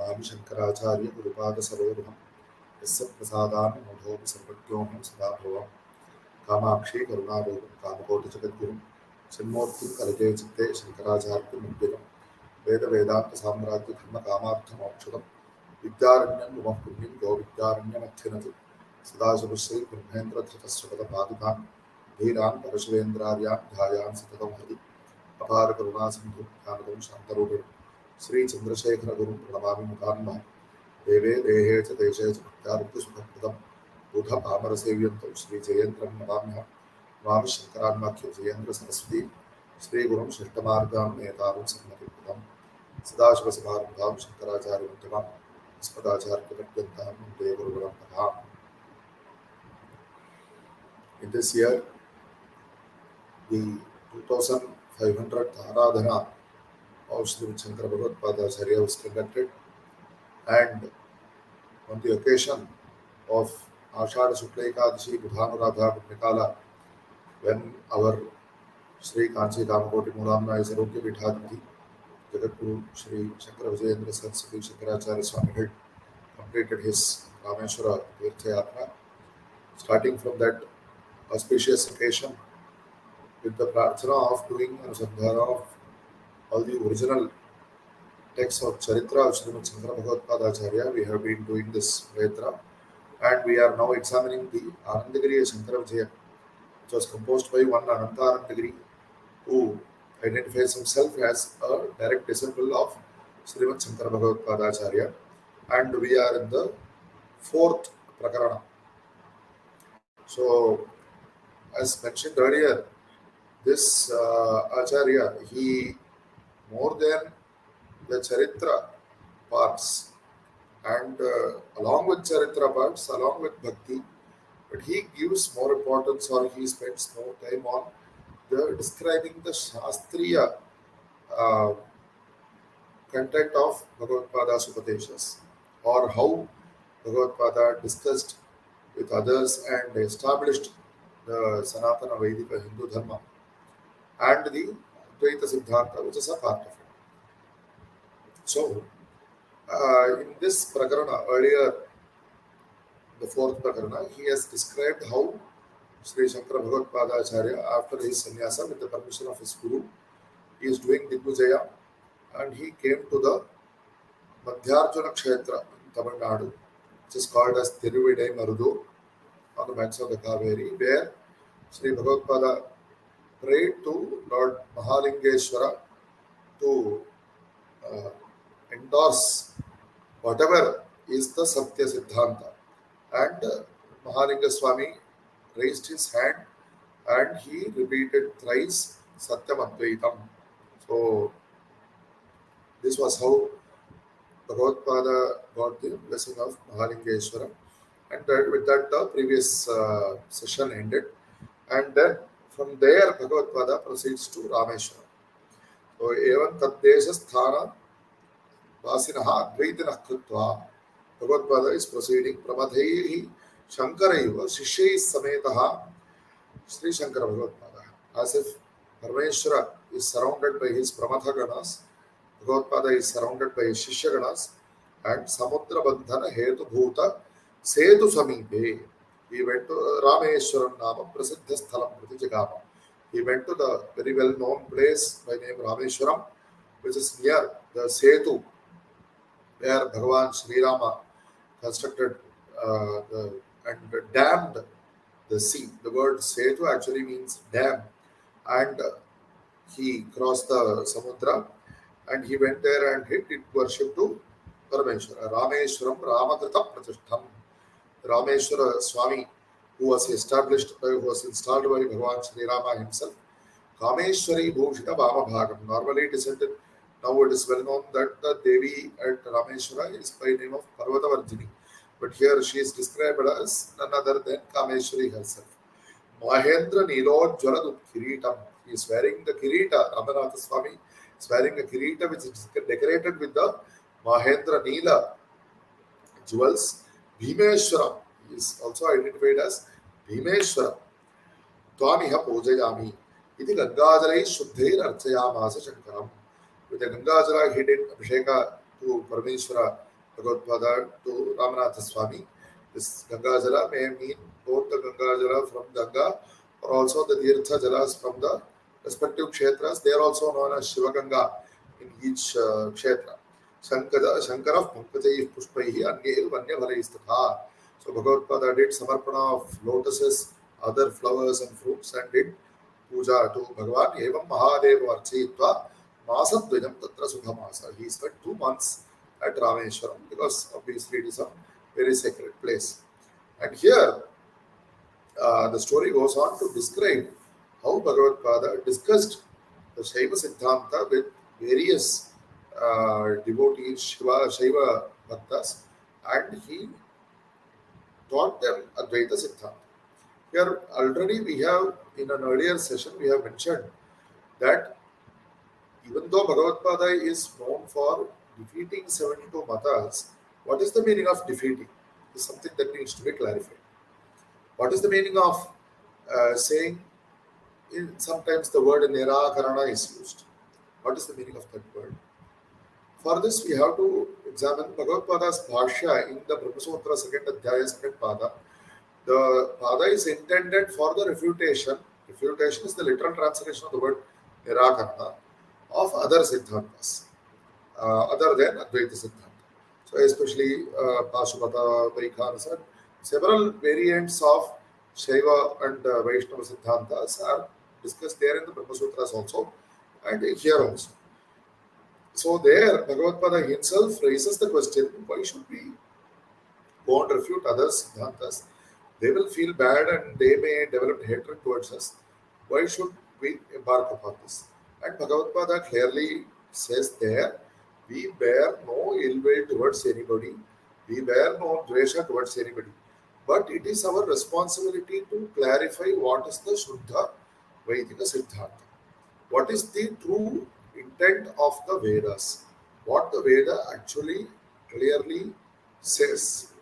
नमामि शंकराचार्य गुरुपाद सरोरुहं यस्य प्रसादान् मोढोऽपि सर्वज्ञोऽहं सदा भवं कामाक्षी करुणारूपं कामकोटि जगद्गुरुं सन्मूर्तिं कलजे चित्ते शंकराचार्यमन्दिरं वेद वेदांत साम्राज्य धर्म कामार्थमोक्षदं विद्यारण्यं मम पुण्यं गो विद्यारण्यमध्यनति सदाशिवश्री ब्रह्मेन्द्रधृतस्वपदपादुकां धीरान् परशुवेन्द्रार्यान् ध्यायान् सततं हरि अपार करुणा सिंधु ज्ञानदं शान्तरूपिणं श्री चंद्रशेखर गुरुं प्रणमामि मुखान्मः देवे देहे च देशे च भक्त्यारुक्तिसुखप्रदं बुधपामरसेव्यन्तं श्री जयेन्द्रं नमाम्यहं नमामि शङ्करान्माख्य जयेन्द्र सरस्वती श्रीगुरुं शिष्टमार्गां नेतारं सन्मतिप्रदं सदाशिवसमारम्भां शङ्कराचार्यमध्यमाम् अस्मदाचार्यपर्यन्तां वन्दे गुरुपरम्पराम्. In this year, the 2500th rādhanā of Shri Shankara Bhagavatpāda was conducted, and on the occasion of Ashāda Shukla Ekadashi Budhanuradha Nikala, when our Shri Kanchi Kamakoti Mulamna is Arogya Pithadipati, Jagadguru Shri Shankara Vijayam Shri Shankaracharya Swami had completed his Rameshwara Tirtha Yatra. Starting from that auspicious occasion, with the prarthana of doing anusandhana of all the original texts of Charitra of Shri Shankara Bhagavatpāda, we have been doing this Vetra, and we are now examining the Anandagiriya Shankara Vijayam, which was composed by one Anandagiri, who identifies himself as a direct disciple of Shri Shankara Bhagavatpāda, and we are in the fourth Prakarana. So, as mentioned earlier, this Acharya, he, more than the Charitra parts, and along with Charitra parts, along with Bhakti, but he gives more importance, or he spends more time on the describing the Shastriya content of Bhagavatpada's Upadeshas, or how Bhagavatpada discussed with others and established the Sanatana Vedika Hindu Dharma and the Dvaita Siddhanta, which is a part of it. So, in this Prakarana, earlier, the fourth Prakarana, he has described how Shri Shankara Bhagavatpāda Acharya, after his sannyasa with the permission of his Guru, he is doing Digvijaya, and he came to the Madhyarjuna Kshetra in Tamil Nadu, which is called as Thiruvidai Marudu, on the banks of the Kaveri, where Shri Bhagavatpada prayed to Lord Mahalingeshwara to endorse whatever is the Satya Siddhanta. And Mahalinga Swami raised his hand and he repeated thrice Satyam Advaitam. So, this was how Bhagavatpada got the blessing of Mahalingeshwara. And with that, the previous session ended. And then from there, Bhagavatpada proceeds to Rameshwara. So, evan taddesha sthana vasinaha advaitinah krutva. Bhagavatpada is proceeding pramadhaihi Shankaraiva Shishai Sametaha Shri Shankara Bhagavatpada. As if Parmeshwara is surrounded by his Pramatha Ganas, Bhagavatpada is surrounded by his Shishya Ganas, and Samudra Bandhana Hetu Bhuta Setu Samipe. He went to Rameshwaram Nama Prasiddha Sthalam Prati Jagama. He went to the very well known place by name Rameshwaram, which is near the Setu, where Bhagavan Sri Rama constructed and dammed the sea. The word Setu actually means dam, and he crossed the Samudra and he went there and he did worship to Parameshwara. Rameshwaram Ramakrita Pratishtham. Rameshwara Swami, who was installed by Bhagavan Sri Rama himself. Kameshwari Bhushita Vama Bhagam. Normally it is said that now it is well known that the Devi at Rameshwara is by name of Parvatavarjini. But here she is described as none other than Kameshwari herself. Mahendra Nilojjvala Kiritam. He is wearing the Kirita. Ramanatha Swami is wearing a Kirita which is decorated with the Mahendra Nila jewels. Bhimeshwara is also identified as Bhimeshwara. Tvamiha Pujayami. Iti Gangajalai Shuddhair Archayamasa Shankaram. With the Gangajala he did Abhisheka to Parameshwara Bhagavatpāda to Ramanatha Swami. This Ganga Jala may mean both the Ganga Jala from Ganga or also the Tirtha Jalas from the respective kshetras. They are also known as Shiva Ganga in each kshetra. Shankara Pankajai Pushpaihi Anyer Vanya Bharaistha. So Bhagavatpāda did Samarpana of lotuses, other flowers and fruits, and did puja to Bhagavan. Evam Mahadeva Architva Masadvajam Tatra Sukhamasa. He spent 2 months at Rameshwaram because obviously it is a very sacred place. And here the story goes on to describe how Bhagavatpāda discussed the Shaiva Siddhanta with various devotees, Shaiva Bhaktas, and he taught them Advaita Siddhanta. Here already we have, in an earlier session, we have mentioned that even though Bhagavatpāda is known for defeating 72 matas, what is the meaning of defeating? Is something that needs to be clarified. What is the meaning of saying, sometimes the word nirakarana is used? What is the meaning of that word? For this, we have to examine Bhagavatpāda's bhashya in the Brahmasutra 2nd Adhyaya 2nd Pada. The Pada is intended for the refutation. Refutation is the literal translation of the word nirakarana of other siddhantas, other than Advaita Siddhanta. So, especially Pashupata, Vaikhanasa, several variants of Shaiva and Vaishnava Siddhantas are discussed there in the Brahma Sutras also, and here also. So, there Bhagavatpāda himself raises the question, why should we go and refute other Siddhantas? They will feel bad and they may develop hatred towards us. Why should we embark upon this? And Bhagavatpāda clearly says there, we bear no ill will towards anybody, we bear no dvesha towards anybody. But it is our responsibility to clarify what is the Shuddha Vaidika Siddhanta. What is the true intent of the Vedas? What the Veda actually clearly says.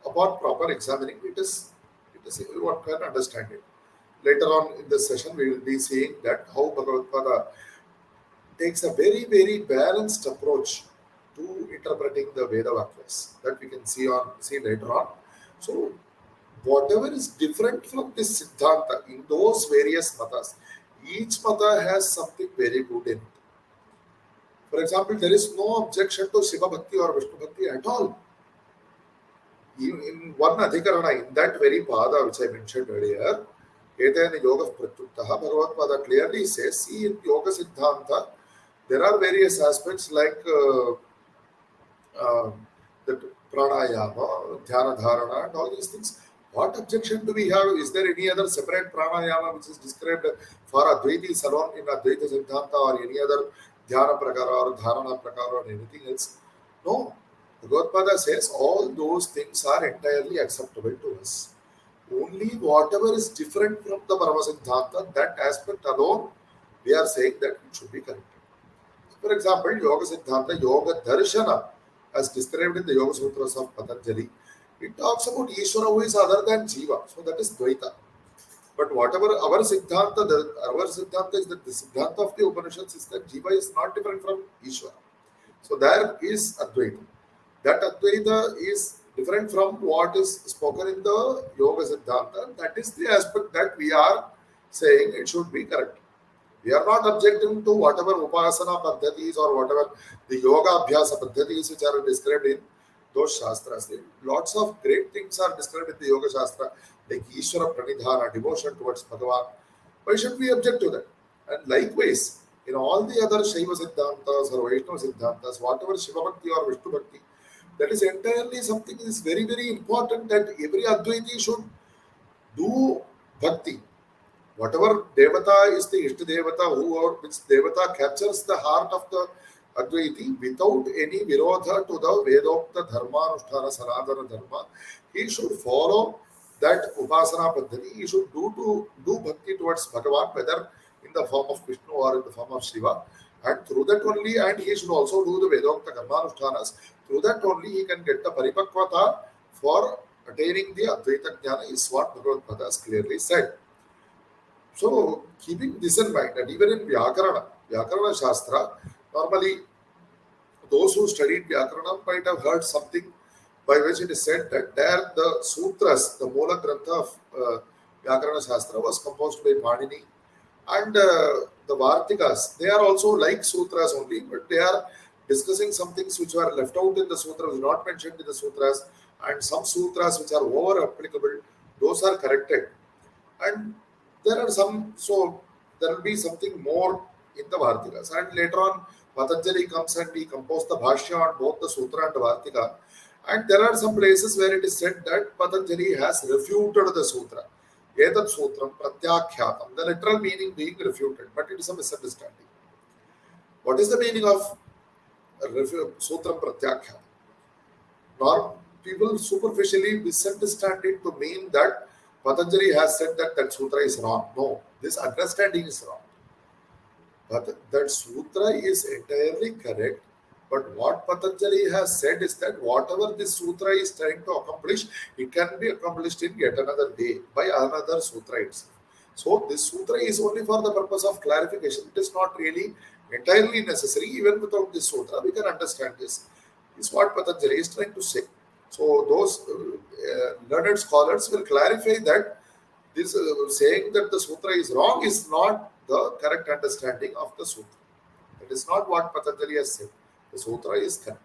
Upon proper examining, it is one can understand it. Later on in the session, we will be seeing that how Bhagavatpāda takes a very, very balanced approach to interpreting the Veda Vakyas that we can see later on. So, whatever is different from this Siddhanta in those various matas, each mata has something very good in it. For example, there is no objection to Shiva Bhakti or Vishnu Bhakti at all. In one Adhikarana, in that very Pada which I mentioned earlier, Etena Yoga Pratyuktaha, Bhagavatpāda clearly says, see in Yoga Siddhanta, there are various aspects like the pranayama, dhyana dharana, and all these things. What objection do we have? Is there any other separate pranayama which is described for Advaitis alone in Advaita Siddhanta, or any other dhyana prakara or dharana prakara or anything else? No. Bhagavatpāda says all those things are entirely acceptable to us. Only whatever is different from the Parama Siddhanta, that aspect alone, we are saying that it should be corrected. For example, Yoga Siddhanta, Yoga Darshana, as described in the Yoga Sutras of Patanjali, it talks about Ishvara who is other than Jiva. So that is Dvaita. But whatever our Siddhanta is that the Siddhanta of the Upanishads is that Jiva is not different from Ishvara. So there is Advaita. That Advaita is different from what is spoken in the Yoga Siddhanta. That is the aspect that we are saying it should be correct. We are not objecting to whatever Upasana Paddhatis or whatever the Yoga Abhyasa Paddhatis which are described in those Shastras. Lots of great things are described in the Yoga Shastra, like Ishvara Pranidhana, devotion towards Bhagavan. Why should we object to that? And likewise, in all the other Shaiva Siddhantas or Vaishnava Siddhantas, whatever Shiva Bhakti or Vishnu Bhakti, that is entirely something that is very, very important that every Advaiti should do Bhakti. Whatever Devata is the Ishta Devata, which Devata captures the heart of the Advaiti without any virodha to the Vedokta Dharma, Anushtana, Sanatana Dharma, he should follow that Upasana Paddhati. He should do Bhakti towards Bhagavan, whether in the form of Vishnu or in the form of Shiva. And through that only, and he should also do the Vedokta Karma Anushtanas. Through that only he can get the Paripakvata for attaining the Advaita Jnana, is what Bhagavatpāda has clearly said. So, keeping this in mind, and even in Vyakarana Shastra, normally those who studied Vyakarana might have heard something by which it is said that there the sutras, the Moola Grantha of Vyakarana Shastra was composed by Panini, and the Vartikas, they are also like sutras only, but they are discussing some things which are left out in the sutras, not mentioned in the sutras, and some sutras which are over applicable, those are corrected. And there are some, so there will be something more in the Vartikas. And later on, Patanjali comes and he composed the Bhashya on both the Sutra and the Vartika. And there are some places where it is said that Patanjali has refuted the Sutra. Etat Sutram Pratyakhyatam. The literal meaning being refuted, but it is a misunderstanding. What is the meaning of Sutram Pratyakhyatam? Nor people superficially misunderstand it to mean that Patanjali has said that that sutra is wrong. No, this understanding is wrong. But that sutra is entirely correct. But what Patanjali has said is that whatever this sutra is trying to accomplish, it can be accomplished in yet another day by another sutra itself. So this sutra is only for the purpose of clarification. It is not really entirely necessary. Even without this sutra, we can understand this. Is what Patanjali is trying to say. So those learned scholars will clarify that this saying that the sutra is wrong is not the correct understanding of the sutra. It is not what Patanjali has said. The sutra is correct.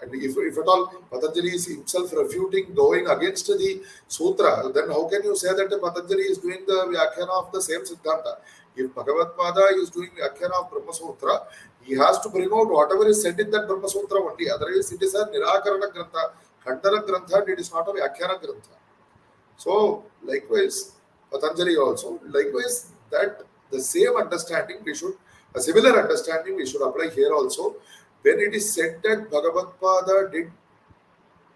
And if at all Patanjali is himself refuting, going against the sutra, then how can you say that Patanjali is doing the Vyakhana of the same Siddhanta? If Bhagavatpāda is doing Vyakhana of Brahma Sutra, he has to bring out whatever is said in that Brahma Sutra only. Otherwise, it is a Nirakarana Grantha, Khandana Grantha, and it is not a Vyakhana Grantha. So, likewise, Patanjali also, likewise, that the same understanding we should, a similar understanding we should apply here also. When it is said that Bhagavatpāda did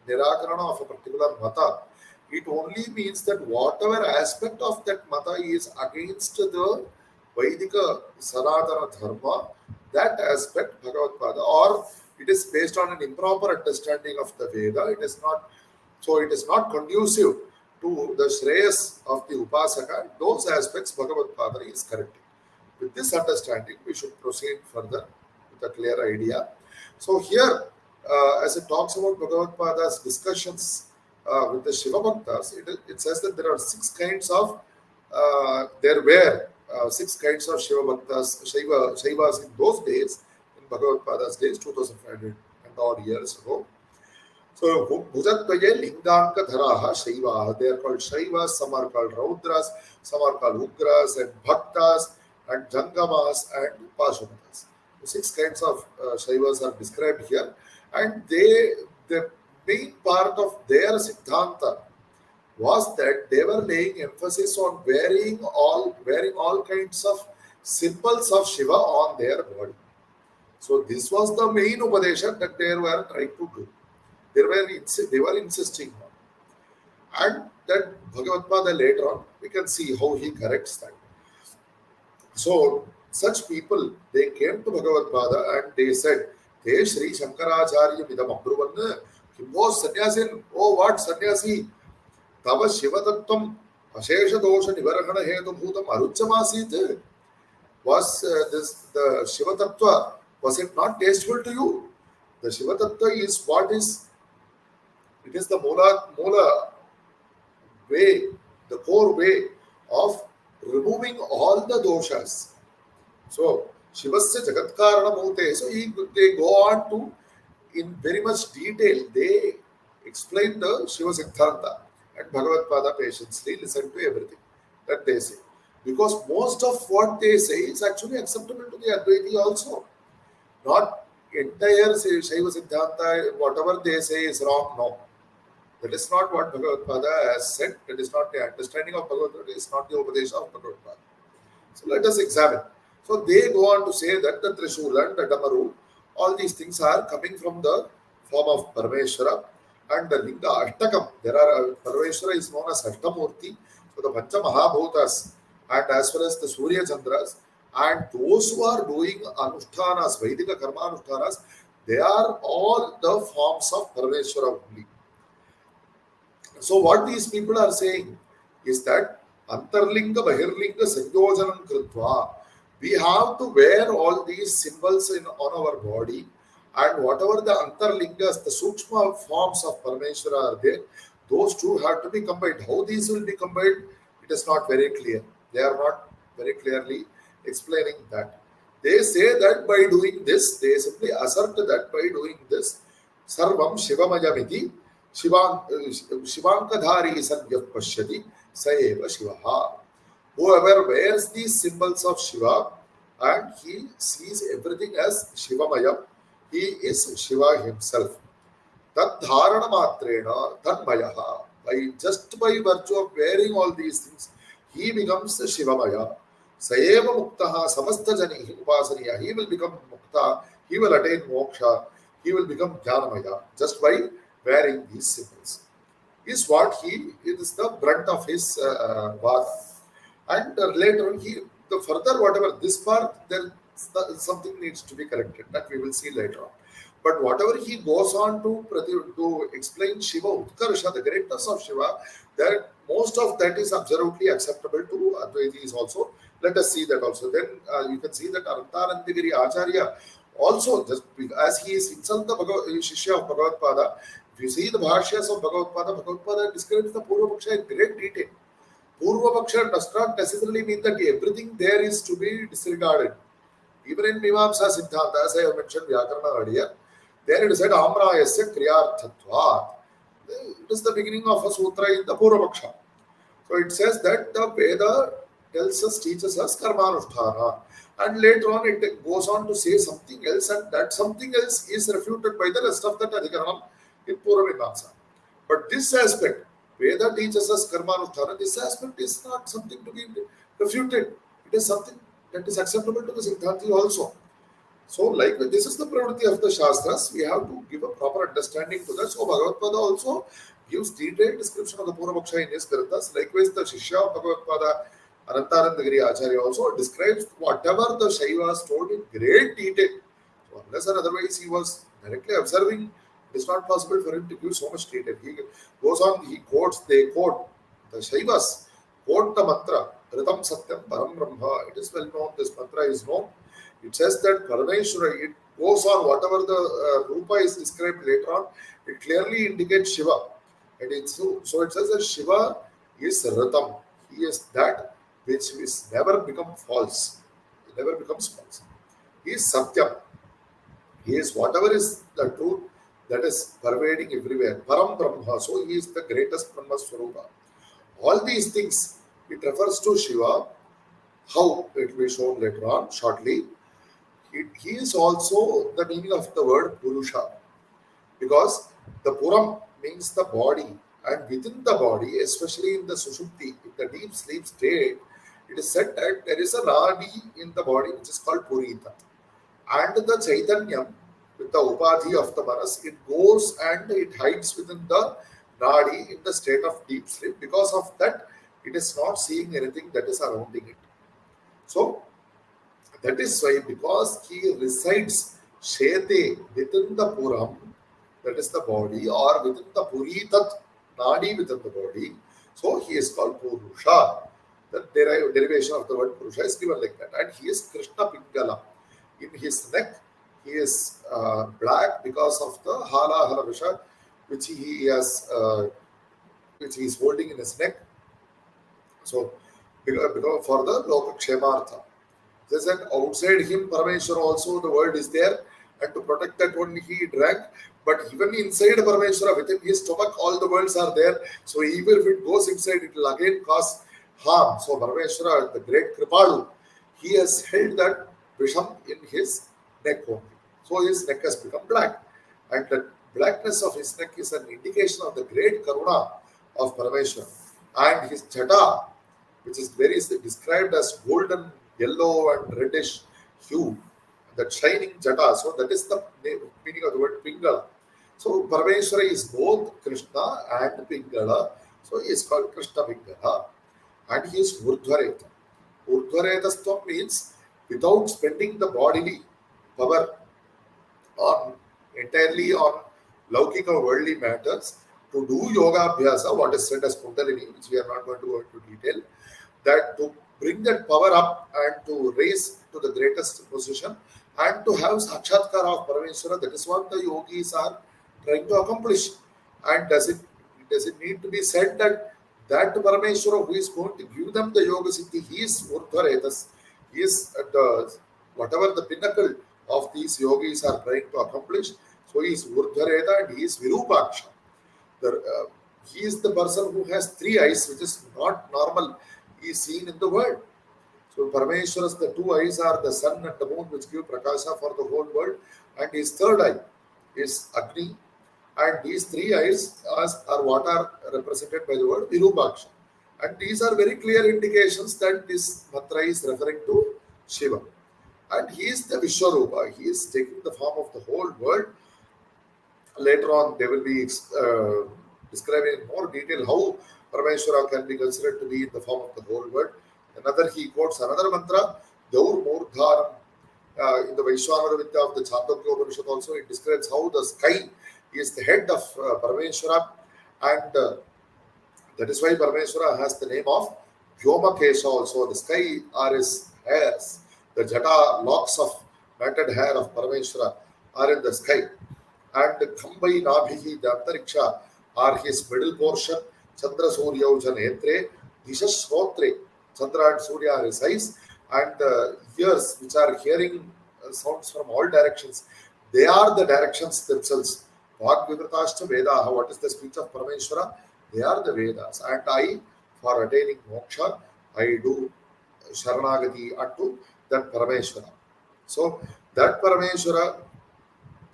Nirakarana of a particular Mata, it only means that whatever aspect of that Mata is against the Vaidika Sanatana Dharma, that aspect Bhagavatpāda, or it is based on an improper understanding of the Veda, it is not, so it is not conducive to the Shreyas of the Upasaka, those aspects Bhagavatpāda is correcting. With this understanding, we should proceed further with a clear idea. So here, as it talks about Bhagavatpāda's discussions with the Shiva Bhaktas, it says that there are six kinds of, there were six kinds of Shiva Bhaktas, Shaivas in those days, in Bhagavatpāda's days, 2500 and odd years ago. So, Bhujatvaye Linganka Dharaha Shaivaha, they are called Shaivas, some are called Raudras, some are called Ugras and Bhaktas and Jangamas and Pashupatas. Six kinds of Shaivas are described here, and the main part of their Siddhanta was that they were laying emphasis on wearing all kinds of symbols of Shiva on their body. So this was the main Upadesha that they were trying to do. They were insisting on. And that Bhagavatpāda later on, we can see how he corrects that. So such people, they came to Bhagavatpāda and they said, Te Shri Shankaracharya Vidam Abruvan, Kimbo Sannyasin, oh what Sannyasi, Tava Shivatatvam, Ashesha Dosha Nivarahana Hetu Bhutam Aruchamasit. Was the Shiva Tattva, was it not tasteful to you? The Shiva Tattva is what is, it is the Moola way, the core way of removing all the doshas. So, Shivasya Jagatkarana Mute. So, they go on to, in very much detail, they explain the Shiva Siddhanta, and Bhagavatpāda patiently listen to everything that they say. Because most of what they say is actually acceptable to the Advaiti also. Not entire Shiva Siddhanta, whatever they say is wrong, no. That is not what Bhagavatpāda has said. That is not the understanding of Bhagavatpāda. It is not the Upadesha of Bhagavatpāda. So let us examine. So they go on to say that the Trishula and the Damaru, all these things are coming from the form of Parameshwara and the Linga Ashtakam. There are, Parameshwara is known as Ashtamurti. So the Pancha Mahabhutas and as well as the Surya Chandras and those who are doing Anushtanas, Vaidika Karma Anushtanas, they are all the forms of Parameshwara only. So what these people are saying is that Antarlinga Bahirlinga Sanyojanam Kritva, we have to wear all these symbols on our body And whatever the antarlingas, the sukshma forms of Parameshwara are there, those two have to be combined. How these will be combined, it is not very clear. They are not very clearly explaining that. They say that by doing this, they simply assert that by doing this, Sarvam Shivamayamiti Shivankadhari Sangyat Pashyati Saeva Shivaha. Whoever wears these symbols of Shiva and he sees everything as Shivamaya, he is Shiva himself. Tad dharana matrena tanmayaha. By virtue of wearing all these things, he becomes the Shivamaya. Sayeva muktaha samasta jani upasaniya. He will become mukta, he will attain moksha, he will become jnanamaya just by wearing these symbols. Is what it is the brunt of his vada. And later on, the further whatever this part, there something needs to be corrected. That we will see later on. But whatever he goes on to explain Shiva Utkarsha, the greatness of Shiva, that most of that is absolutely acceptable to Advaitis also. Let us see that also. Then you can see that Anandagiriya Acharya also, just as he is himself the Shishya of Bhagavatpāda, if you see the Bhashyas of Bhagavatpāda describes the Purva Paksha in great detail. Purva Paksha does not necessarily mean that everything there is to be disregarded. Even in Mimamsa Siddhanta, as I have mentioned Vyakarana earlier, there it is said Amrayasya Kriyarthatvat. It is the beginning of a sutra in the Purva Paksha. So it says that the Veda teaches us karmanusthana. And later on it goes on to say something else, and that something else is refuted by the rest of that Adhikaranam in Purva Mimamsa. But this aspect, Veda teaches us karmanusthana, this aspect is not something to be refuted. It is something that is acceptable to the Siddhanti also. So, like this is the priority of the Shastras, we have to give a proper understanding to that. So, Bhagavatpāda also gives detailed description of the Purva Paksha in his Granthas. Likewise, the Shishya of Bhagavatpāda, Anandagiriya Acharya also describes whatever the Shaivas told in great detail. So, unless or otherwise he was directly observing, it is not possible for him to give so much detail. He goes on, they quote, the Shaivas quote the mantra, Ritam Satyam Param Brahma. It is well known, this mantra is known. It says that Parameshwara, it goes on, whatever the Rupa is described later on, it clearly indicates Shiva. And so it says that Shiva is Ratam. He is that which is never become false. It never becomes false. He is Satyam. He is whatever is the truth that is pervading everywhere. Param Brahma. So he is the greatest Brahma Swarupa. All these things, it refers to Shiva. How it will be shown later on shortly. He is also the meaning of the word Purusha, because the Puram means the body, and within the body, especially in the Sushupti, in the deep sleep state, it is said that there is a Nadi in the body which is called Purita, and the Chaitanyam with the Upadhi of the Manas, it goes and it hides within the Nadi in the state of deep sleep. Because of that, it is not seeing anything that is surrounding it. So, that is why, because he resides Shete within the Puram, that is the body, or within the Puritat Nadi within the body, so he is called Purusha. The derivation of the word Purusha is given like that. And he is Krishna Pingala. In his neck, he is black because of the Hala Halavisha, which he has, which he is holding in his neck. So, because for the Loka Kshemartha. They said outside him, Parameshwara also, the world is there, and to protect that only he drank. But even inside Parameshwara, within his stomach, all the worlds are there. So even if it goes inside, it will again cause harm. So Parameshwara, the great Kripalu, he has held that Visham in his neck only. So his neck has become black. And the blackness of his neck is an indication of the great Karuna of Parameshwara. And his Jata, which is described as golden, yellow and reddish hue, that shining jata. So that is the meaning of the word Pingala. So Parameshwara is both Krishna and Pingala. So he is called Krishna Pingala. And he is Urdhvareta. Urdhvaretastvam means without spending the bodily power entirely on Laukika worldly matters, to do yoga abhyasa, what is said as Kundalini, which we are not going to go into detail, that to bring that power up and to raise to the greatest position and to have sakshatkara of Parameshwara. That is what the yogis are trying to accomplish. And does it need to be said that Parameshwara who is going to give them the yoga siddhi, he is Urdhvaretas, he is at the whatever the pinnacle of these yogis are trying to accomplish. So he is Urdhvareta and he is Virupaksha. He is the person who has three eyes, which is not normal. He is seen in the world. So Parameshwara's the two eyes are the sun and the moon, which give prakasha for the whole world, and his third eye is Agni, and these three eyes are what are represented by the word Virupaksha. And these are very clear indications that this mantra is referring to Shiva. And he is the Vishwarupa. He is taking the form of the whole world. Later on, they will be describing in more detail how Parameshwara can be considered to be in the form of the whole world. He quotes another mantra, Daur Murdharam. In the Vaishwanara Vidya of the Chandogya Upanishad also, it describes how the sky is the head of Parameshwara, and that is why Parameshwara has the name of Vyomakesha also. The sky are his hairs. The jata locks of matted hair of Parameshwara are in the sky. And Kambai Nabhihi, the Antariksha, are his middle portion. Chandra Surya Uja Netre, Disha Shrotre. Chandra and Surya are his eyes. And the ears, which are hearing sounds from all directions, they are the directions themselves. Bhagavitashta Vedaha, what is the speech of Parameshwara? They are the Vedas. And I, for attaining moksha, I do Sharanagati unto that Parameshwara. So, that Parameshwara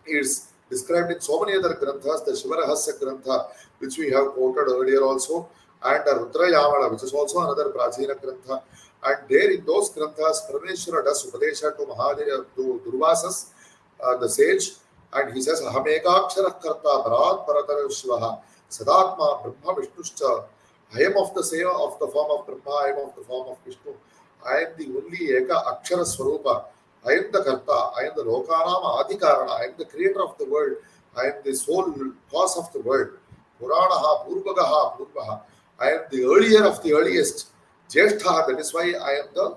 is described in so many other granthas, the Shivarahasya Grantha, which we have quoted earlier also, and the Rudrayamala, which is also another Prachina Grantha. And there in those granthas, Parameshwara does Upadesha to Mahadeva, to Durvasas, the sage, and he says, Ahamekakshara Karta Bharat Paratara Shivaha Sadatma Brahma Vishnushcha. I am of the same of the form of Brahma, I am of the form of Vishnu. I am the only Eka Akshara Swarupa. I am the Karta, I am the Lokanama Adikarana, I am the creator of the world, I am the sole cause of the world. Puranaha, Purvagaha, Purvaha. I am the earlier of the earliest. Jeshtha, that is why I am the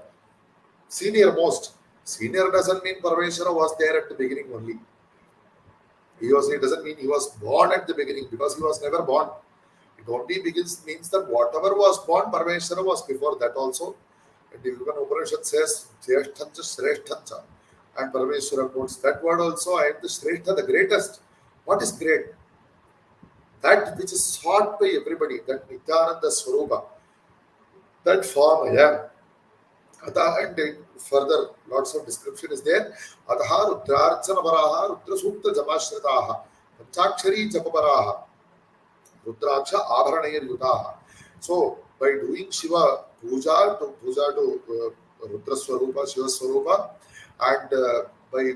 senior most. Senior doesn't mean Parameshwara was there at the beginning only. It doesn't mean he was born at the beginning, because he was never born. It only means that whatever was born, Parameshwara was before that also. And the Upanishad says, Jeshtancha Shreshtancha. And Parameshwara quotes that word also, I am the Shrestha, the greatest. What is great? That which is sought by everybody, that Nityananda Swarupa, that form I am. And further, lots of description is there. Ataha Rudrarchana Varaha, Rudra Sukta Jamashritaha, Panchakshari Japaparaha, Rudraksha Abharanayar Yutaha. So, by doing Shiva puja to Rudra Swarupa, Shiva Swarupa, and by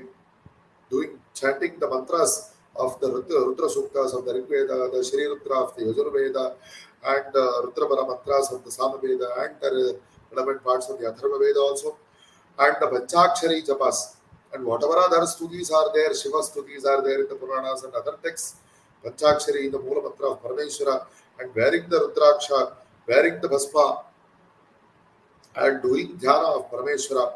chanting the mantras of the Rudra Suktas of the Rig Veda, the Shri Rudra of the Yajur Veda, and Rudra Bara mantras of the Sama Veda, and the relevant parts of the Atharva Veda also, and the Panchakshari Japas, and whatever other stutis are there, Shiva stutis are there in the Puranas and other texts, Panchakshari in the Mula Mantra of Parameshwara, and wearing the Rudraksha, wearing the Bhasma, and doing Dhyana of Parameshwara,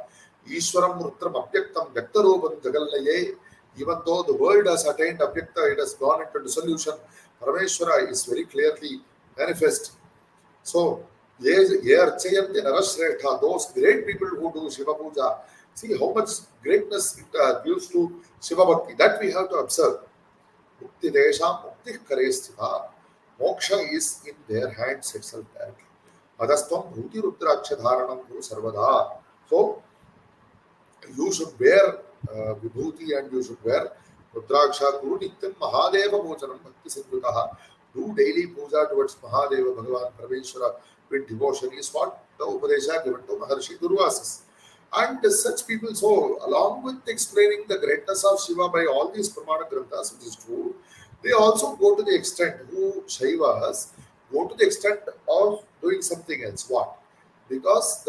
Ishwaram Rutram Abhyaktam Vyaktarupam Jagallaye. Even though the world has attained Abhyakta, it has gone into dissolution, Parameshwara is very clearly manifest. So, those great people who do Shiva Puja, see how much greatness it gives to Shiva Bhakti. That we have to observe. Mukti Desha Mukti Karesthita. Moksha is in their hands itself directly. Adastam Bhuti Rudraksha Dharanam Guru Sarvada. So, you should wear Vibhuti and you should wear Rudraksha Guru Nityam Mahadeva Bhojanam Bhakti Sindhutaha. Do daily puja towards Mahadeva Bhagavan Parameshwara with devotion is what the Upadesha given to Maharshi Durvasas. And such people, so along with explaining the greatness of Shiva by all these Pramana Granthas, which is true, they also go to the extent, who Shaivas go to the extent of doing something else. What? Because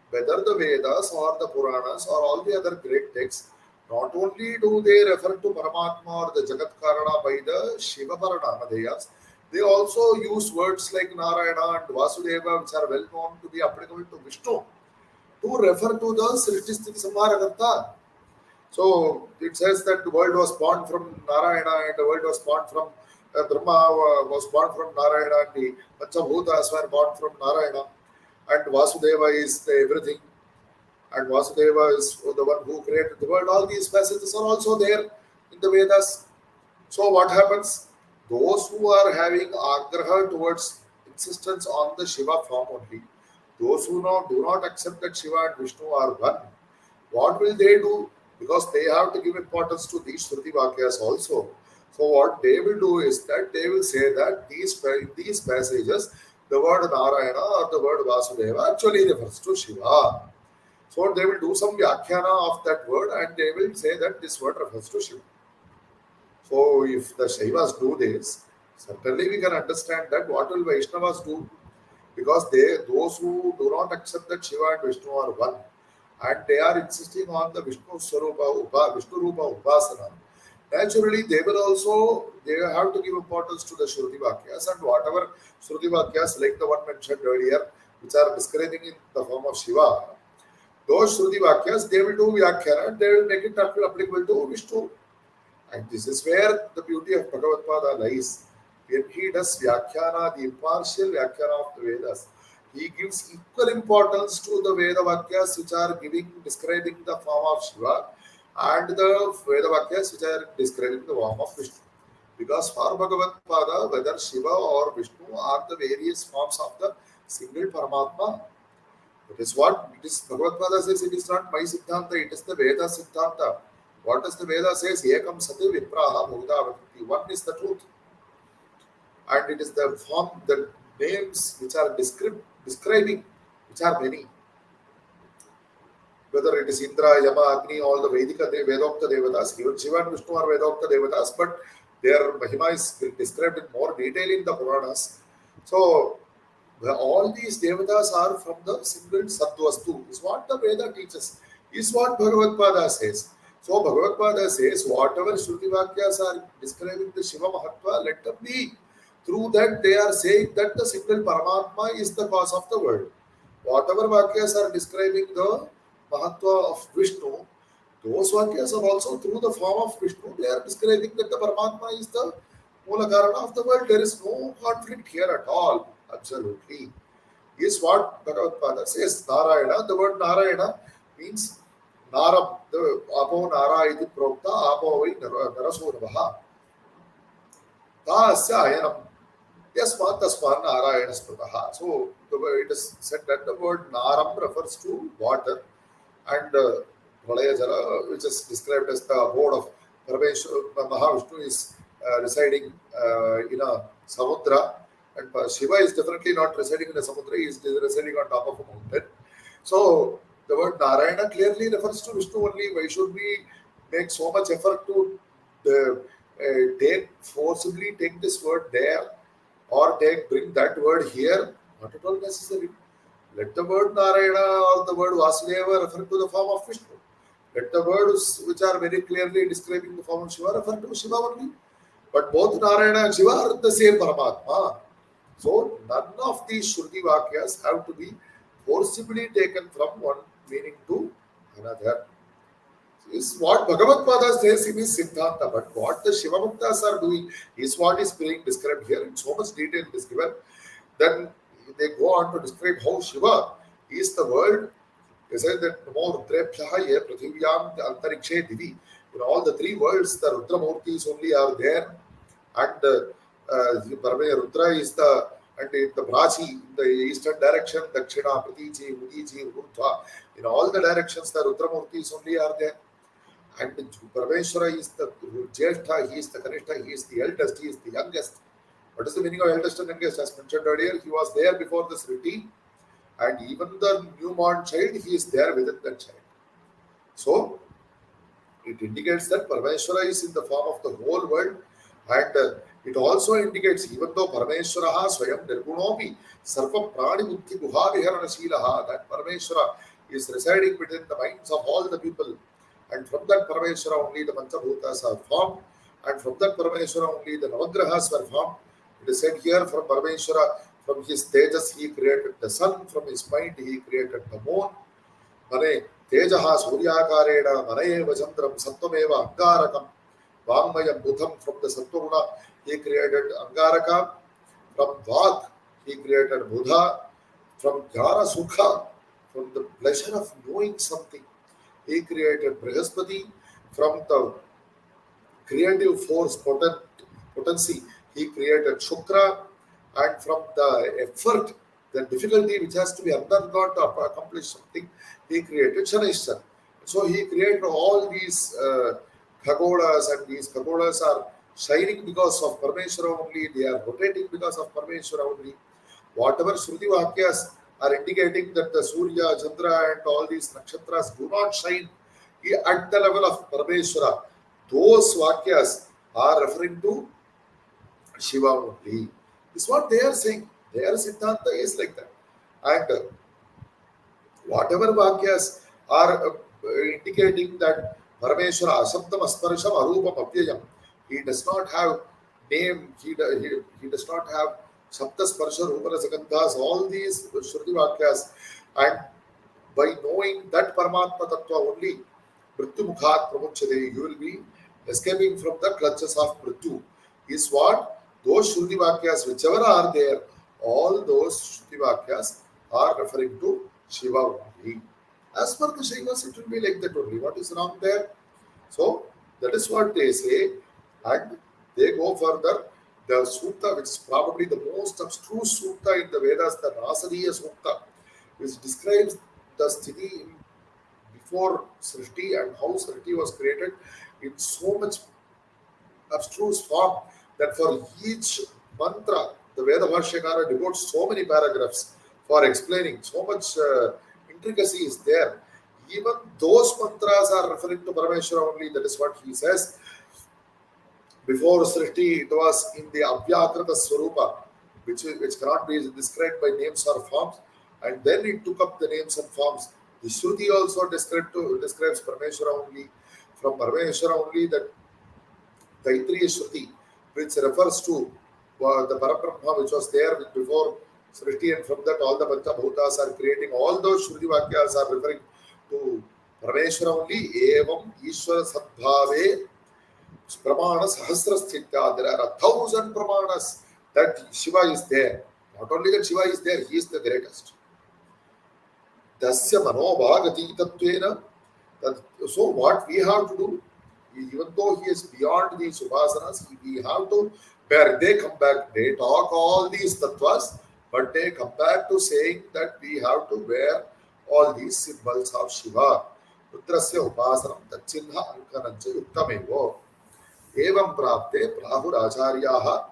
whether the Vedas or the Puranas or all the other great texts, not only do they refer to Paramatma or the Jagat Karana by the Shiva Paranadeyas, They also use words like Narayana and Vasudeva, which are well known to be applicable to Vishnu, to refer to the Srishti Sthiti Samhara Karta. So it says that the world was born from Narayana and the world was born from Brahma was born from Narayana and the Panchabhutas were born from Narayana and Vasudeva is the everything and Vasudeva is the one who created the world. All these passages are also there in the Vedas. So what happens? Those who are having agraha towards insistence on the Shiva form only, those who do not accept that Shiva and Vishnu are one, what will they do? Because they have to give importance to these Shruti Vakyas also. So what they will do is that they will say that these passages, the word Narayana or the word Vasudeva actually refers to Shiva. So they will do some Vyakhyana of that word and they will say that this word refers to Shiva. So if the Shaivas do this, certainly we can understand that what will Vaishnavas do? Because those who do not accept that Shiva and Vishnu are one, and they are insisting on the Vishnu Rupa Upasana, naturally they have to give importance to the Shruti Vakyas and whatever Shruti Vakyas like the one mentioned earlier, which are describing in the form of Shiva, those Shruti Vakyas, they will do Vyakhyana and they will make it applicable to Vishnu. And this is where the beauty of Bhagavatpāda lies. When he does Vyakhyana, the impartial Vyakhyana of the Vedas, he gives equal importance to the Veda Vakyas which are describing the form of Shiva and the Veda Vakyas which are describing the form of Vishnu. Because for Bhagavatpāda, whether Shiva or Vishnu are the various forms of the single Paramatma. That is what it is. Bhagavatpāda says it is not my Siddhanta, it is the Veda Siddhanta. What does the Veda says? Ekam sati vipraha bhugda vadanti. One is the truth. And it is the form, the names which are describing, which are many. Whether it is Indra, Yama, Agni, all the Vedika, Vedokta Devatas, even Shiva and Vishnu are Vedokta Devatas, but their Mahima is described in more detail in the Puranas. So, all these Devatas are from the single Sattvastu, is what the Veda teaches, is what Bhagavatpāda says. So Bhagavatpāda says, whatever Shruti Vakyas are describing the Shiva Mahatva, let them be. Through that, they are saying that the single Paramatma is the cause of the world. Whatever Vakyas are describing the Mahatva of Vishnu, those Vakyas are also through the form of Vishnu. They are describing that the Paramatma is the Mula Karana of the world. There is no conflict here at all. Absolutely. Is what Bhagavatpāda says. Narayana, the word Narayana means Naram, the Apo Nara iti Prokta, Apo vai Narasuravaha. Tasya Ayanam. Yasmat Tasman Narayana Sprataha. So it is said that the word Naram refers to water and Pralaya Jala, which is described as the abode of Parameshwara. Mahavishnu is residing in a Samudra, and Shiva is definitely not residing in a Samudra, he is residing on top of a mountain. So the word Narayana clearly refers to Vishnu only. Why should we make so much effort to forcibly take this word there or bring that word here? Not at all necessary. Let the word Narayana or the word Vasudeva refer to the form of Vishnu. Let the words which are very clearly describing the form of Shiva refer to Shiva only. But both Narayana and Shiva are the same Paramatma. So none of these Shruti Vakyas have to be forcibly taken from one meaning to another. This is what Bhagavatpāda says in his Siddhanta, but what the Shiva Bhaktas are doing is what is being described here in so much detail is given. Then they go on to describe how Shiva is the world. They say that Namo Rudrebhyaha ye Prathivyam Antarikshe Divi. In all the three worlds, the Rudra Murtis only are there, and Rudra is the and in the Brachi, in the eastern direction, Dakshina, Pratiji, Udiji, Urdhva, in all the directions, the Rudra Murtis only are there. And Parameshwara is the Jyeshtha, he is the Kanishta, he is the eldest, he is the youngest. What is the meaning of eldest and youngest? As mentioned earlier, he was there before the Sriti, and even the newborn child, he is there within that child. So, it indicates that Parameshwara is in the form of the whole world, and it also indicates, even though Parameshwara Swayam Nirgunopi Sarva Prani Buddhi Guha Viharana Shilaha, that Parameshwara is residing within the minds of all the people, and from that Parameshwara only the Panchabhutas are formed, and from that Parameshwara only the Navagrahas were formed, It is said here from Parameshwara, from his tejas he created the sun, from his mind he created the moon. Mane tejaha suryakarena manayeva chandram sattvameva angarakam vangmayam buddham. From the sattva he created angaraka. From vak he created buddha. From jnana sukha, from the pleasure of knowing something, he created Brihaspati. From the creative force potency, he created Shukra. And from the effort, the difficulty which has to be undergone to accomplish something, he created Shanishwar. So he created all these Khagodas, and these Khagodas are shining because of Parameshwara only, they are rotating because of Parameshwara only. Whatever Shruti Vakyas are indicating that the Surya, Chandra, and all these nakshatras do not shine at the level of Parameshwara, those Vakyas are referring to Shiva only. This is what they are saying. Their Siddhanta is like that. And whatever Vakyas are indicating that Parameshwara, Asabdam, Asparasham, Arupam, Avyayam, he does not have name, he does not have Sapta Sparsha Rupana Sakandhas, all these Shruti Vakyas, and by knowing that Paramatma Tattva only, Mrityu Mukhat Pramuchade, you will be escaping from the clutches of Mrityu. Is what those Shruti Vakyas, whichever are there, all those Shruti Vakyas are referring to Shiva only. As per the Shaivas, it will be like that only. What is wrong there? So, that is what they say, and they go further. The sutta, which is probably the most abstruse sutta in the Vedas, the Rasadiya Sutta, which describes the sthiti before Srishti and how Srishti was created in so much abstruse form that for each mantra, the Veda Bhashyakara devotes so many paragraphs for explaining. So much intricacy is there. Even those mantras are referring to Parameshwara only. That is what he says. Before Srishti, it was in the Avyakrita Swarupa, which cannot be described by names or forms, and then it took up the names and forms. The Shruti also describes Parameshwara only. From Parameshwara only, that Taitriya Shruti, which refers to the Parabrahma, which was there before Srishti, and from that all the Panchabhutas are creating. All those Shruti Vakyas are referring to Parameshwara only. Evam Ishwara Sadbhave Pramana Sahasrasthitya. There are 1,000 Pramanas that Shiva is there. Not only that Shiva is there, he is the greatest. Dasya Manobhagati Tattvena. So what we have to do, even though he is beyond these upasanas, we have to bear. They come back, they talk all these tattvas, but they come back to saying that we have to wear all these symbols of Shiva. Rudrasya upasanam tachinha ankanancha yuktamevo. Evam prapte prahuracharyaha.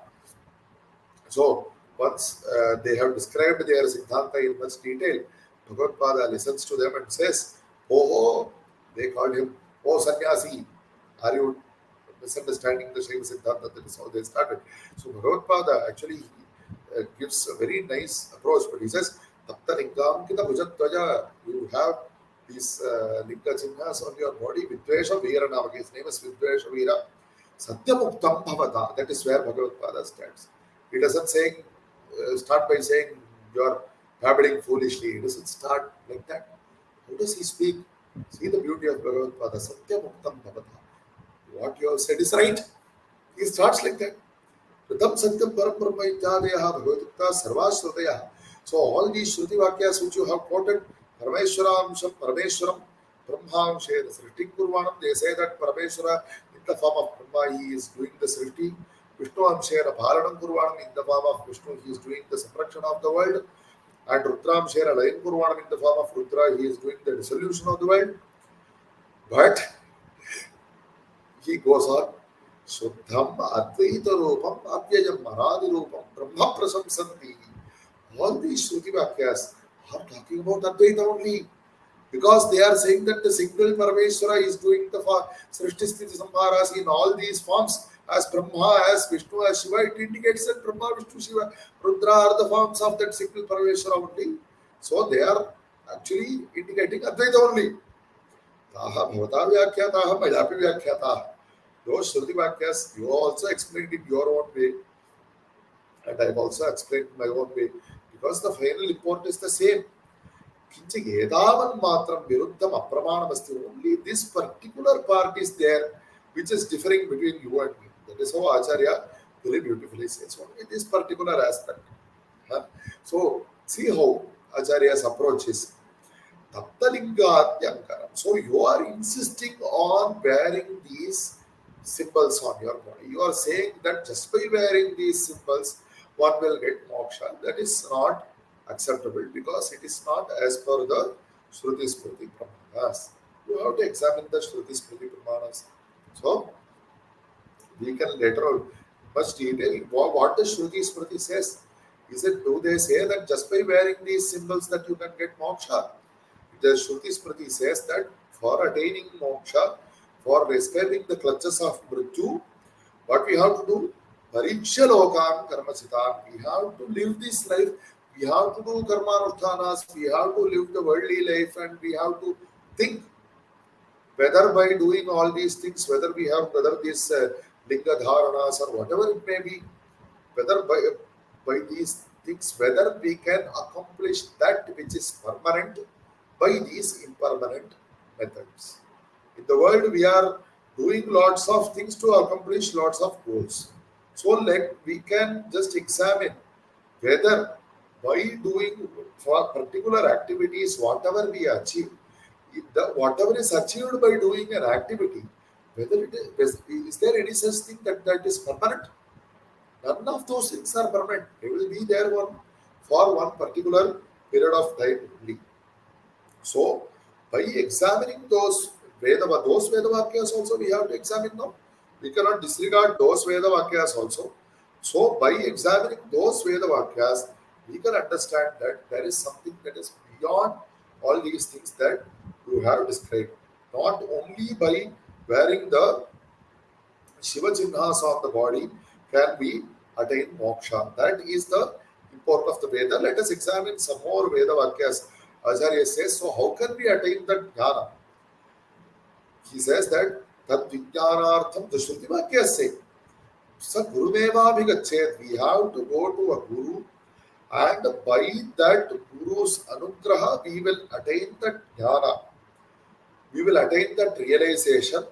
So once they have described their Siddhanta in much detail, Bhagavatpāda listens to them and says, oh, they called him, oh sannyasi, are you misunderstanding the Shaiva Siddhanta? That is how they started. So Bhagavatpāda actually gives a very nice approach, but he says, Tapta lingam kita bhujatvaja, you have these linga chinhas on your body, Vidvesha Veera Nama, his name is Vidvesha Veera, Satyamuktam Bhavata. That is where Bhagavatpāda stands. He doesn't say, start by saying you are babbling foolishly. He doesn't start like that. How does he speak? See the beauty of Bhagavatpāda. Satyamuktam Bhavata. What you have said is right. He starts like that. Pratam Satyam Param Brahma Ityadeyaha Bhagavatutta Sarvashruteyaha. So all these Shruti Vakyas which you have quoted, Parameshwaramsham, Parameshwaram, Brahmamshena Srishti Kurvanam, they say that Parameshwara in the form of Brahma he is doing the Srishti. Vishnu Amshena Bharanam Kurvanam, in the form of Vishnu he is doing the suppression of the world. And Rudram Shera Layan Kurvanam, in the form of Rudra he is doing the dissolution of the world. But he goes on, Shuddham Advaita Rupam Avyayam Manadi Rupam Brahma Prasamsanti. All these Shruti Vakyas are talking about Advaita only, because they are saying that the single Parameshwara is doing the Srishti Sthiti Samharas in all these forms, as Brahma, as Vishnu, as Shiva. It indicates that Brahma, Vishnu, Shiva, Rudra are the forms of that single Parameshwara only. So they are actually indicating Advaita only. Taha Bhavata Vyakhya, Mayapi Vyakhya. Those Shruti Vakyas you also explained in your own way. And I've also explained my own way because the final import is the same. Kinchi edavan matram viruddham apramanamasti. Only this particular part is there which is differing between you and me. That is how Acharya very beautifully says. Only this particular aspect. Huh? So see how Acharya's approach is. Taptalingatyankaram. So you are insisting on wearing these symbols on your body. You are saying that just by wearing these symbols, one will get moksha. That is not acceptable because it is not as per the Shruti Smriti Pramanas. You have to examine the Shruti Smriti Pramanas. So we can later on much detail what the Shruti Smriti says. Is it, do they say that just by wearing these symbols that you can get moksha? The Shruti Smriti says that for attaining moksha, for escaping the clutches of Mrityu, what we have to do? Pariksha lokam karmasitam. We have to live this life. We have to do karmanusthanas. We have to live the worldly life, and we have to think whether by doing all these things, whether these linga dharanas or whatever it may be, whether by these things, whether we can accomplish that which is permanent by these impermanent methods. In the world, we are doing lots of things to accomplish lots of goals. So, we can just examine whether by doing for particular activities, whatever we achieve, whatever is achieved by doing an activity, whether is there any such thing that is permanent? None of those things are permanent. They will be there for one particular period of time only. So, by examining those Veda Vakyas also we have to examine now. We cannot disregard those Veda Vakyas also. So, by examining those Veda Vakyas, we can understand that there is something that is beyond all these things that you have described. Not only by wearing the Shiva Chinnahas on the body can we attain moksha. That is the import of the Veda. Let us examine some more Veda Vakyas. Acharya says, so how can we attain that jnana? He says that tad vijnanartham, the Shruti Vakyas say, sa gurumeva bhigachet. We have to go to a guru, and by that guru's anugraha we will attain that jnana. We will attain that realization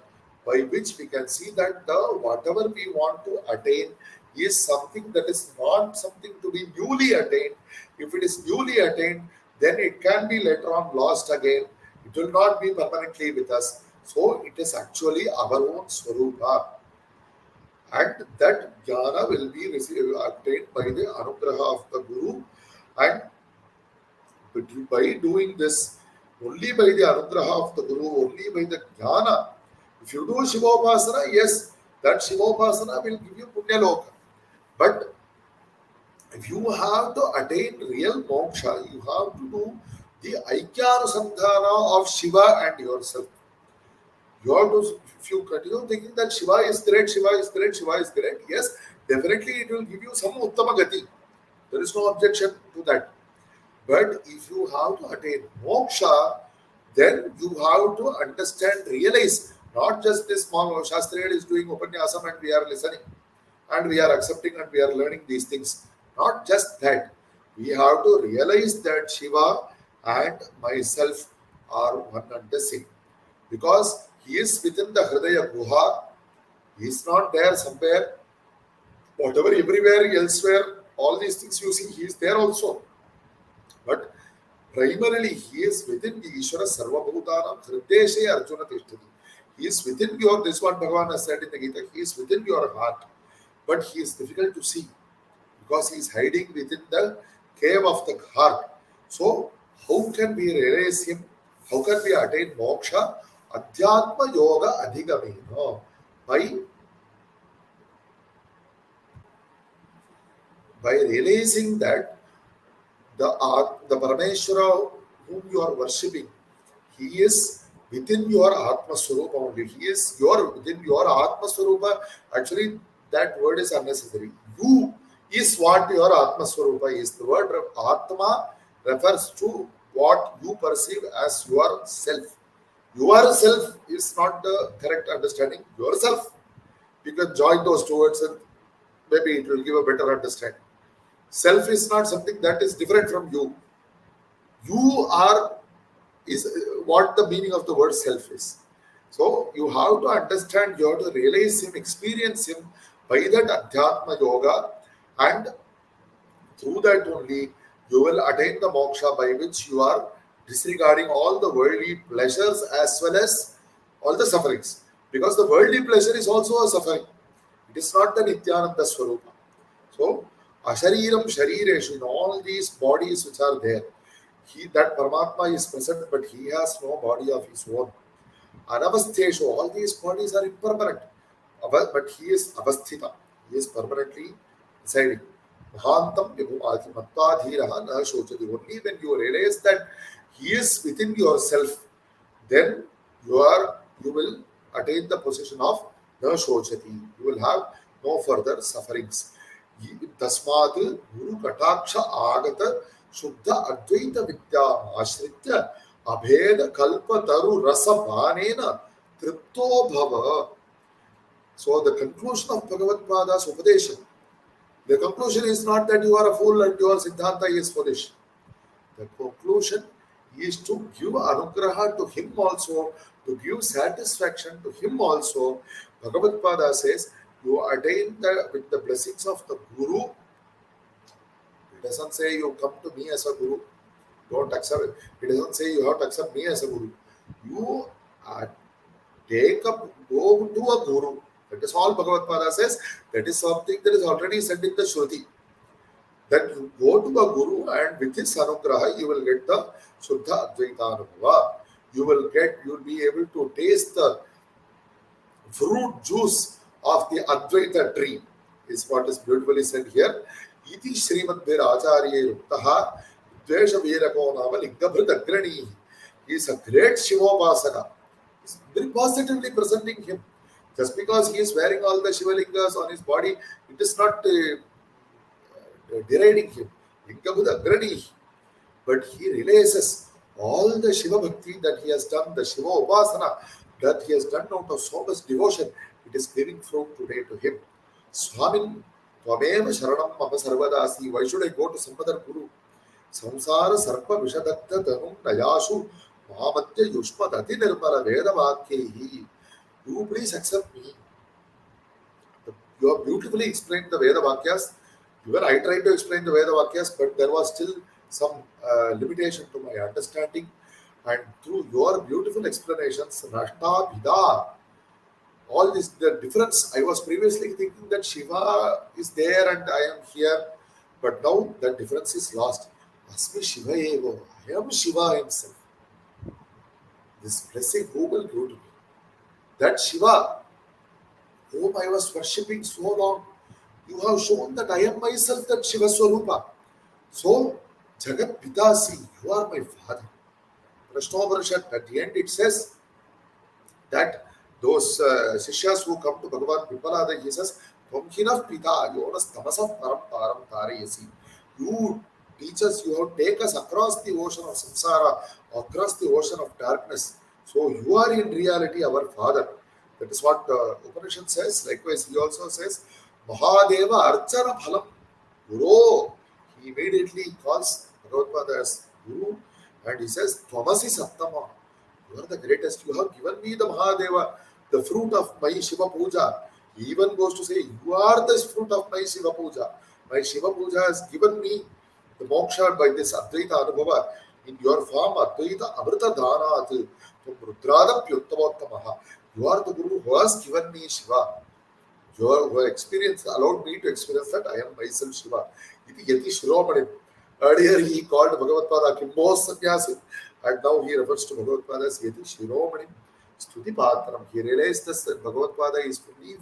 by which we can see that whatever we want to attain is something that is not something to be newly attained. If it is newly attained, then it can be later on lost again. It will not be permanently with us. So it is actually our own swarupa. And that jnana will be attained by the anugraha of the Guru. And by doing this, only by the anugraha of the Guru, only by the jnana. If you do Shivopasana, yes, that Shivopasana will give you Punya Loka. But if you have to attain real moksha, you have to do the Aikyarusandhana of Shiva and yourself. You have to, if you continue thinking that Shiva is great, Shiva is great, Shiva is great, yes, definitely it will give you some Uttama Gati. There is no objection to that. But if you have to attain moksha, then you have to understand, realize, not just this Shastriya is doing Upanyasam and we are listening and we are accepting and we are learning these things. Not just that. We have to realize that Shiva and myself are one and the same. Because he is within the Hridaya Guha. He is not there somewhere. Whatever, everywhere, elsewhere, all these things you see, he is there also. But primarily, he is within the Ishvara Sarva Bhutanam Hrideshe Arjuna Tishtati. He is within your, this one Bhagavan has said in the Gita, he is within your heart. But he is difficult to see because he is hiding within the cave of the heart. So, how can we realize him? How can we attain moksha? Adhyatma Yoga Adhigamena. By realizing that the Parameshwara whom you are worshipping, he is within your Atma Swarupa only. He is within your Atma Swarupa. Actually, that word is unnecessary. You is what your Atma Swarupa is. The word Atma refers to what you perceive as yourself. Yourself is not the correct understanding. Yourself. You can join those two words and maybe it will give a better understanding. Self is not something that is different from you. You are is what the meaning of the word self is. So you have to understand, you have to realize him, experience him by that Adhyatma Yoga, and through that only you will attain the moksha, by which you are disregarding all the worldly pleasures as well as all the sufferings. Because the worldly pleasure is also a suffering. It is not the Nityananda Swarupa. So, Ashariram Sharireshu, in all these bodies which are there, that Paramatma is present, but he has no body of his own. Anavastheshu, all these bodies are impermanent. But he is avasthita. He is permanently residing. Mahantam vibhumati mattadhiraha na shochati. Only when you realize that he is within yourself, then you will attain the position of na shochati. You will have no further sufferings. Tasmat Guru Kataksha Agata Shuddha Advaita Vidya Ashritya Abheda Kalpa Taru Rasa Bhanena Tripto Bhava. So the conclusion of Bhagavatpāda's Upadesha, the conclusion is not that you are a fool and your Siddhanta is foolish. The conclusion is to give anugraha to him also, to give satisfaction to him also. Bhagavatpāda says, you attain with the blessings of the Guru. It doesn't say you come to me as a Guru. Don't accept it. It doesn't say you have to accept me as a Guru. You go to a Guru. That is all Bhagavatpāda says. That is something that is already said in the Shruti. That you go to a Guru, and with his anugraha you will get the Shuddha Advaita Anubhava. You will be able to taste the fruit juice of the Advaita tree, is what is beautifully said here. Iti Srimad Acharya Ruktaha Dvesha Virako Nama Lingabhrit Agrani. He is a great Shivopasana. He is very positively presenting him. Just because he is wearing all the Shivalingas on his body, it is not deriding him. Lingabhrit Agrani. But he realizes all the Shiva Bhakti that he has done, the Shiva Upasana that he has done out of so much devotion, it is giving fruit today to him. Swamin, Tvameva Sharanam Mama Sarvadasi. Why should I go to some other Guru? Samsara Sarpa Vishadatta Tanum Nayashu Mahamatya Yushpadati Nirmala Veda Bha. You please accept me. You have beautifully explained the Veda Vakyas. Even I tried to explain the Veda Vakyas, but there was still some limitation to my understanding. And through your beautiful explanations, Nashta Bhida, all this, the difference, I was previously thinking that Shiva is there and I am here, but now that difference is lost. Asmi Shiva Evo, I am Shiva himself. This blessing, who will give to me? That Shiva, whom I was worshipping so long, you have shown that I am myself, that Shiva Swarupa. So, Jagat Pitasi, you are my father. Prashnoparishad, at the end it says that those Sishyas who come to Bhagavan Vipalada, he says, Tvamhinah Pita, Yonas Tamasah Param Param Tarayasi. You teach us, you have taken us across the ocean of samsara, across the ocean of darkness. So you are in reality our father. That is what Upanishad says. Likewise, he also says, Mahadeva Archana Phalam Guru. He immediately calls Bhagavatpāda as Guru, and he says, Tvamasi Sattama. You are the greatest. You have given me the Mahadeva, the fruit of my Shiva Puja. He even goes to say, you are the fruit of my Shiva Puja. My Shiva Puja has given me the moksha by this Advaita Anubhava in your form, Advaita Amrita Dhanat, Rudrada Pyuttamattamaha. You are the Guru who has given me Shiva. Your experience allowed me to experience that I am myself Shiva. Iti Yati Shiromani. Earlier he called Bhagavatpāda Kimbo Sannyasi, and now he refers to Bhagavatpāda as Yati Shiromani Stuti Patram. He realized that Bhagavatpāda is fully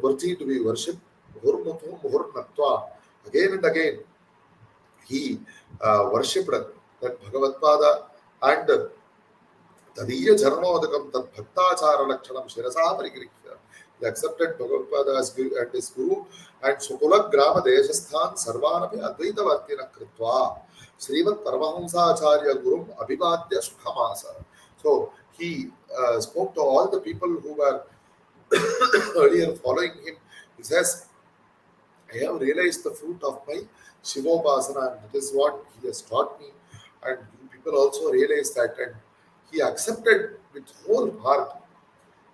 worthy to be worshipped. Muhur Muhur Natva. Again and again he worshipped that Bhagavatpāda, and Tadiya Jarnodakam Tad Bhaktachara Lakshanam Shirasa Parikirikya. He accepted Bhagavatpāda as his Guru, and Sukula Grama Deshasthan Sarvanapi Advaita Vartina Kritva Srimad Paramahamsa Acharya Gurum Abhivadya Sukhamasa. So he spoke to all the people who were earlier following him. He says, I have realized the fruit of my Shivopasana, and that is what he has taught me. And you people also realize that, and he accepted with whole heart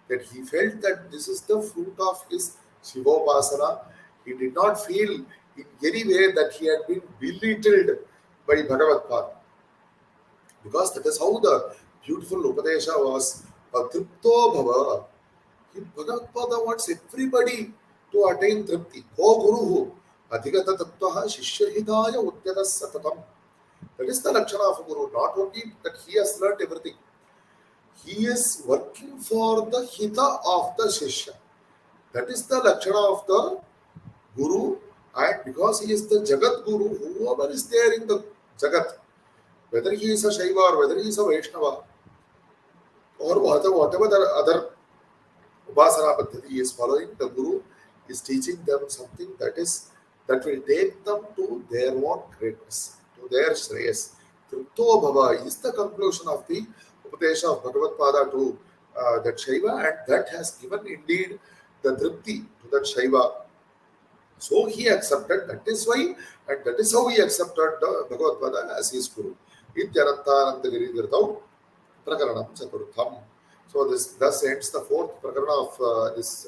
that he felt that this is the fruit of his Shivopasana. He did not feel in any way that he had been belittled by Bhagavatpāda, because that is how the beautiful Upadesha was. Tripto Bhava. Bhagavatpāda wants everybody to attain Tripti. Ho Guruhu. Adhigata Tattvaha Shishyahidaya Udyata Satatam. That is the Lakshana of a Guru. Not only that he has learnt everything, he is working for the Hita of the Shishya. That is the Lakshana of the Guru, and because he is the Jagat Guru, whoever is there in the Jagat, whether he is a Shaiva or whether he is a Vaishnava or whatever the other Upasana Paddhati he is following, the Guru is teaching them something that will take them to their own greatness, to their Shreyas. Tripto Bhava is the conclusion of the Upadesha of Bhagavatpāda to that Shaiva, and that has given indeed the Tripti to that Shaiva. So he accepted, that is why, and that is how he accepted Bhagavatpāda as his Guru. Anandagiri Prakaranam Chaturtham. So this thus ends the fourth prakarana of this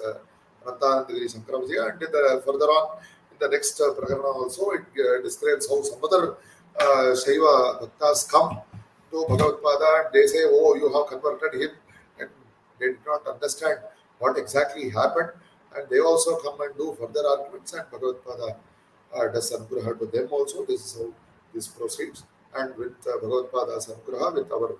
Anandagiri Shankara Vijayam, and further on in the next prakarana also it describes how some other Shaiva Bhaktas come to Bhagavatpāda and they say, oh, you have converted him, and they did not understand what exactly happened, and they also come and do further arguments, and Bhagavatpāda does Anugraha to them also. This is how this proceeds, and with Bhagavatpāda's Anugraha, with our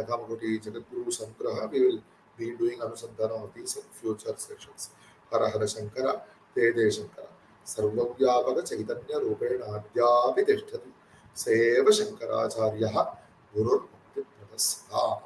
Kamakoti Jagadguru's Anugraha, we will be doing Anusandhana of these in future sessions. Hara Hara Shankara, Te De Shankara, Sarvavyapaka Chaitanya Rupena Adyapi Tishtati, Seva Shankaracharya, Guru Bhakti Pradasana.